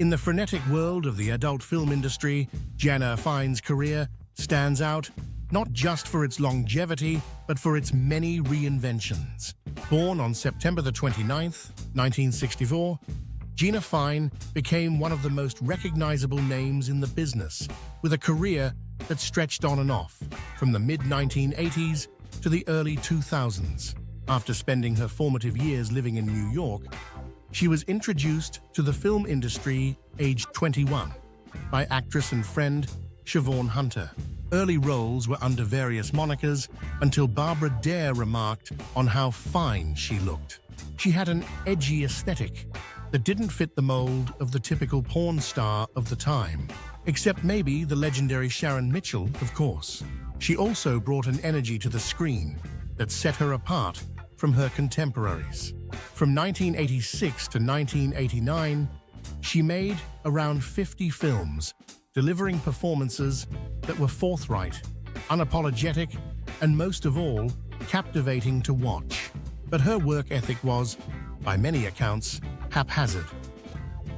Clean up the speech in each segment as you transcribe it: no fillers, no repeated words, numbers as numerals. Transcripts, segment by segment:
In the frenetic world of the adult film industry, Jeanna Fine's career stands out not just for its longevity, but for its many reinventions. Born on September the 29th, 1964, Jeanna Fine became one of the most recognizable names in the business, with a career that stretched on and off from the mid-1980s to the early 2000s. After spending her formative years living in New York, she was introduced to the film industry aged 21 by actress and friend Siobhan Hunter. Early roles were under various monikers until Barbara Dare remarked on how fine she looked. She had an edgy aesthetic that didn't fit the mold of the typical porn star of the time, except maybe the legendary Sharon Mitchell, of course. She also brought an energy to the screen that set her apart from her contemporaries. From 1986 to 1989, she made around 50 films, delivering performances that were forthright, unapologetic, and most of all, captivating to watch. But her work ethic was, by many accounts, haphazard.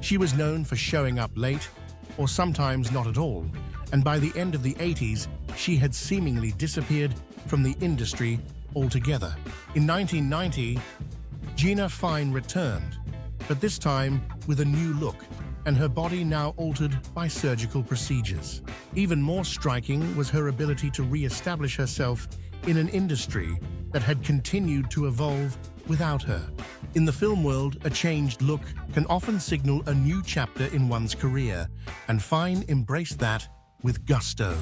She was known for showing up late, or sometimes not at all, and by the end of the 80s, she had seemingly disappeared from the industry altogether. In 1990, Jeanna Fine returned, but this time with a new look, and her body now altered by surgical procedures. Even more striking was her ability to re-establish herself in an industry that had continued to evolve without her. In the film world, a changed look can often signal a new chapter in one's career, and Fine embraced that with gusto.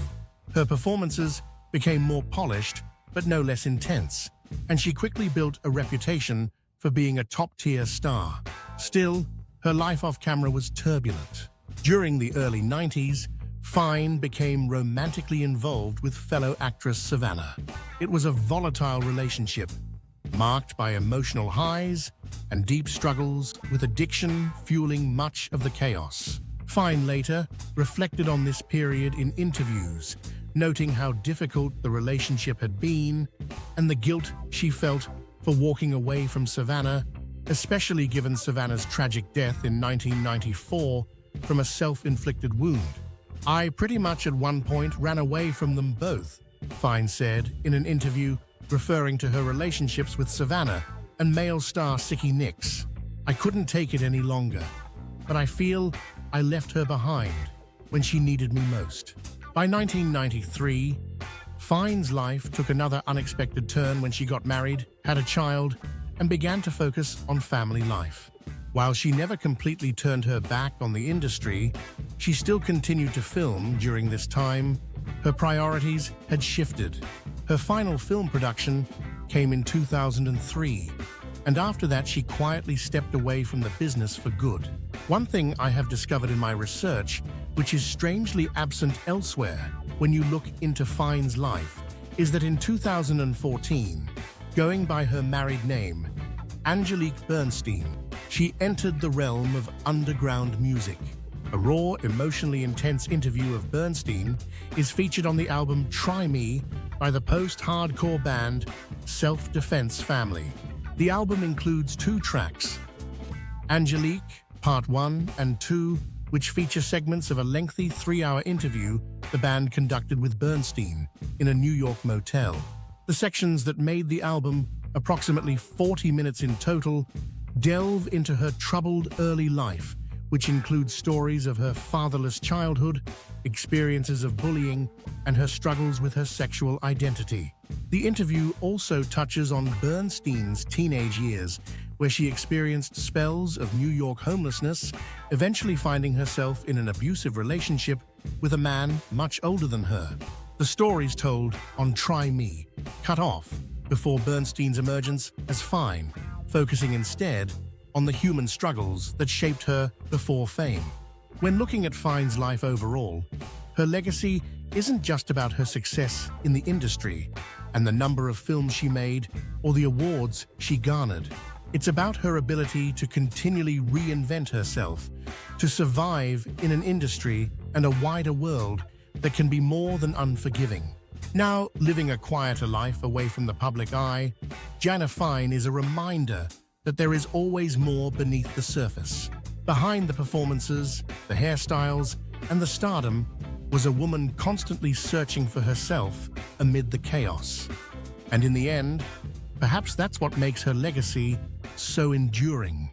Her performances became more polished, but no less intense, and she quickly built a reputation for being a top-tier star. Still, her life off-camera was turbulent. During the early 90s, Fine became romantically involved with fellow actress Savannah. It was a volatile relationship, marked by emotional highs and deep struggles, with addiction fueling much of the chaos. Fine later reflected on this period in interviews, noting how difficult the relationship had been and the guilt she felt for walking away from Savannah, especially given Savannah's tragic death in 1994 from a self-inflicted wound. "I pretty much at one point ran away from them both," Fine said in an interview, referring to her relationships with Savannah and male star Siki Nix. "I couldn't take it any longer, but I feel I left her behind when she needed me most." By 1993, Fine's life took another unexpected turn when she got married, had a child, and began to focus on family life. While she never completely turned her back on the industry, she still continued to film during this time. Her priorities had shifted. Her final film production came in 2003, and after that she quietly stepped away from the business for good. One thing I have discovered in my research, which is strangely absent elsewhere when you look into Fine's life, is that in 2014, going by her married name, Angelique Bernstein, she entered the realm of underground music. A raw, emotionally intense interview of Bernstein is featured on the album Try Me by the post-hardcore band Self-Defense Family. The album includes 2 tracks, Angelique, Part 1 and 2, which feature segments of a lengthy 3-hour interview the band conducted with Bernstein in a New York motel. The sections that made the album, approximately 40 minutes in total, delve into her troubled early life, which includes stories of her fatherless childhood, experiences of bullying, and her struggles with her sexual identity. The interview also touches on Bernstein's teenage years, where she experienced spells of New York homelessness, eventually finding herself in an abusive relationship with a man much older than her. The stories told on Try Me cut off before Bernstein's emergence as Fine, focusing instead on the human struggles that shaped her before fame. When looking at Fine's life overall, her legacy isn't just about her success in the industry and the number of films she made or the awards she garnered. It's about her ability to continually reinvent herself, to survive in an industry and a wider world that can be more than unforgiving. Now, living a quieter life away from the public eye, Jeanna Fine is a reminder that there is always more beneath the surface. Behind the performances, the hairstyles, and the stardom was a woman constantly searching for herself amid the chaos. And in the end, perhaps that's what makes her legacy so enduring.